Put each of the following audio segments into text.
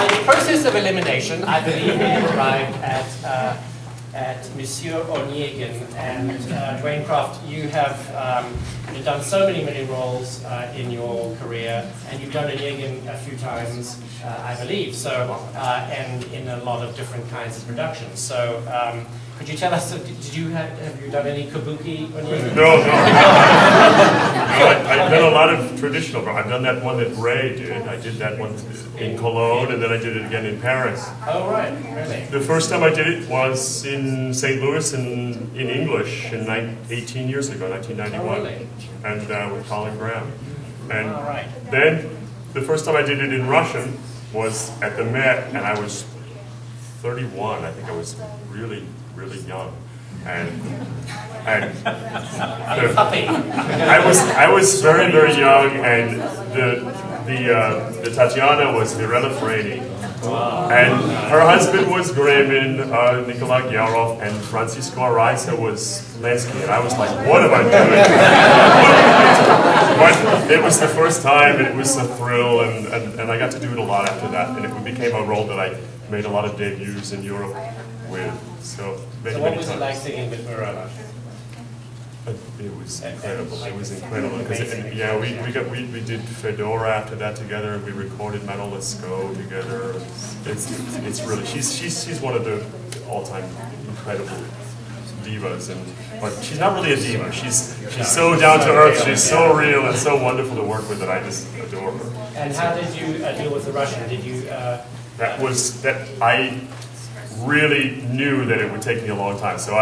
by process of elimination, I believe we have arrived at Monsieur Onegin. And Dwayne Croft, you have you've done so many roles in your career, and you've done Onegin a few times, I believe. So, and in a lot of different kinds of productions. So, could you tell us? Have you done any kabuki Onegin? No. I've done a lot of traditional. I've done that one that Ray did. I did that one in Cologne, and then I did it again in Paris. Oh, right, really? The first time I did it was in St. Louis in English in 18 years ago, 1991, oh, really? and with Colin Graham. And oh, right. then the first time I did it in Russian was at the Met, and I was 31. I think I was really young, and I was very young, and the Tatiana was Mirella Freni, and her husband was Gremin, Nikolai Gyarov, and Francisco Araiza was Lensky, and I was like, what am I doing? But it was the first time, and it was a thrill, and I got to do it a lot after that, and it became a role that I made a lot of debuts in Europe with. So what was it like singing with Mirella? It was incredible. It was incredible because we did Fedora after that together, and we recorded Metal Let's Go together. It's really she's one of the all-time incredible divas, but she's not really a diva. She's so down to earth. She's so real and so wonderful to work with that I just adore her. And how did you deal with the Russian? Did you? I really knew that it would take me a long time. So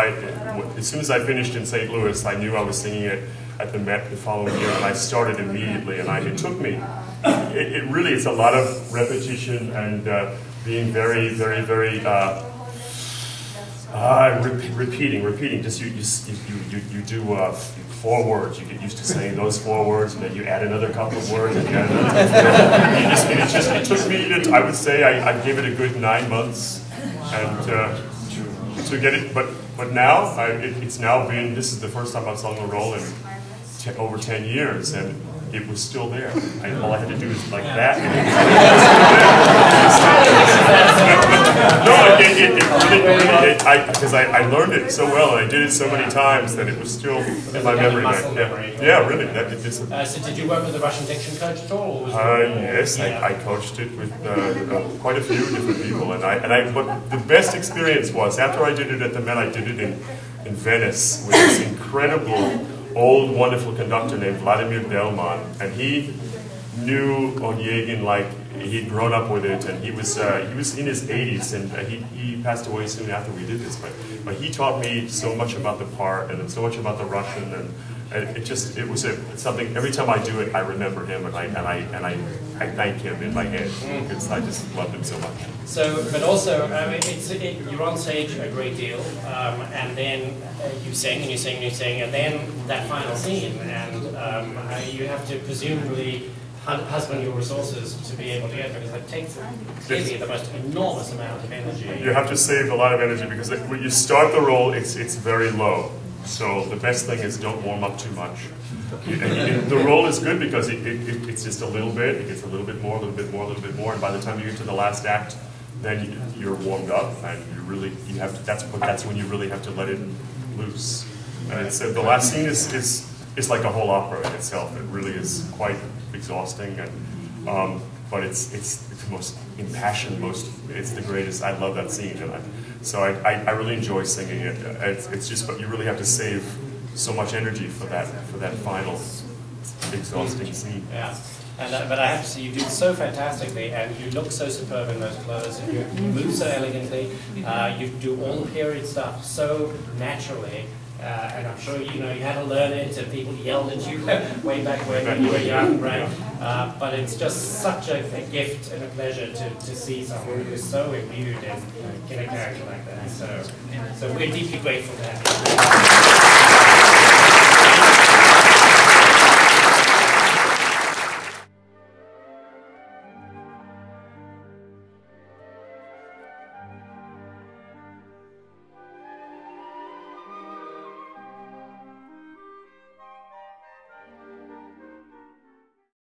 as soon as I finished in St. Louis, I knew I was singing it at the Met the following year, and I started immediately. And it took me. It really is a lot of repetition and being very repeating. Just you do 4 words. You get used to saying those 4 words, and then you add another couple of words, and you add another couple of words. It took me. I would say I gave it a good 9 months, and to get it. But now it's now been. This is the first time I've sung the role in over 10 years, and it was still there. All I had to do was like that. Because I learned it so well, and I did it so many times that it was still in my memory. Yeah, really. So did you work with a Russian diction coach at all? Yes, I coached it with quite a few different people, but the best experience was after I did it at the Met. I did it in Venice with this incredible old wonderful conductor named Vladimir Delman, and he knew Onegin like he'd grown up with it, and he was in his 80s, and he passed away soon after we did this. But he taught me so much about the part and so much about the Russian, and it was something. Every time I do it, I remember him, and I thank him in my head because I just loved him so much. So, but also, you're on stage a great deal, and then you sing and you sing and you sing, and then that final scene, and you have to presumably husband your resources to be able to get it, because it takes clearly the most enormous amount of energy. You have to save a lot of energy because when you start the roll, it's very low. So the best thing is don't warm up too much. The roll is good because it's just a little bit. It gets a little bit more, a little bit more, a little bit more, and by the time you get to the last act, then you're warmed up, and you have to. That's when you really have to let it loose. And the last scene is like a whole opera in itself. It really is quite exhausting, and but it's the most impassioned, it's the greatest. I love that scene, and so I really enjoy singing it. It's just, but you really have to save so much energy for that final exhausting scene. Yeah. But I have to say, you do it so fantastically, and you look so superb in those clothes, and you move so elegantly. You do all the period stuff so naturally, and I'm sure you had to learn it, and people yelled at you way back when you were young, right? But it's just such a gift and a pleasure to see someone who is so imbued in a character like that. So we're deeply grateful to have you.